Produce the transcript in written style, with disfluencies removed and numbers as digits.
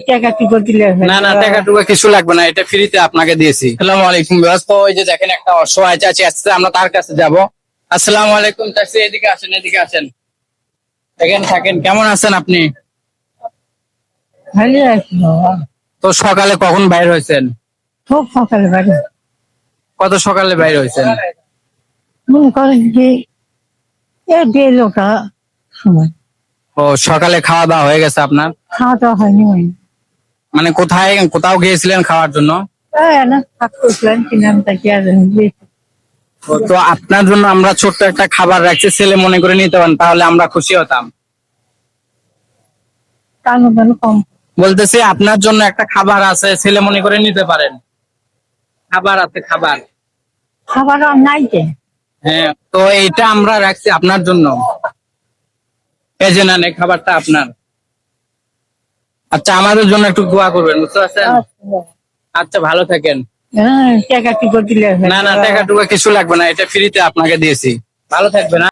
টাকা কি করে দিলে হবে? না না, টাকা টুকা কিছু লাগবে না, এটা ফ্রিতে আপনাকে দিয়েছি। আসসালামু আলাইকুম ভিউয়ার্স, তো এই যে দেখেন একটা অসহায় চাচি আসছে, আমরা তার কাছে যাব। আসসালামু আলাইকুম চাচি, এদিকে আসেন, এদিকে আসেন। দেখেন থাকেন, কেমন আছেন আপনি? ভালো আছে বাবা। তো সকালে কখন বাইর হয়েছেন? খুব সকালে বাড়ি কত সকালে বাইর হয়েছেন? মনে করেন যে দেড় লোটা সময়। ও, সকালে খাওয়া দাওয়া হয়ে গেছে আপনার? খাওয়া দাওয়া হয়নি। মানে কোথাও গিয়েছিলেন খাওয়ার জন্য? না থাক করছিলাম কিনাম তাকে আর তো আপনার জন্য আমরা ছোট্ট একটা খাবার রাখছি, ছেলে মনে করে নিতে পারেন, তাহলে আমরা খুশি হতাম। তার মতন কম বলতেছি আপনার জন্য একটা খাবার আছে, ছেলে মনে করে নিতে পারেন। খাবার আছে, খাবার। খাবার আর নাই যে। হ্যাঁ, তো এইটা আমরা রাখছি আপনার জন্য। এই যে নেন, এই খাবারটা আপনার। আচ্ছা, আমাদের জন্য একটু দোয়া করবেন, বুঝতে পারছেন? আচ্ছা, ভালো থাকেন। টাকা কি করে দিলে হবে? না না, টাকা টুকা কিছু লাগবে না, এটা ফ্রিতে আপনাকে দিয়েছি। ভালো থাকবেন।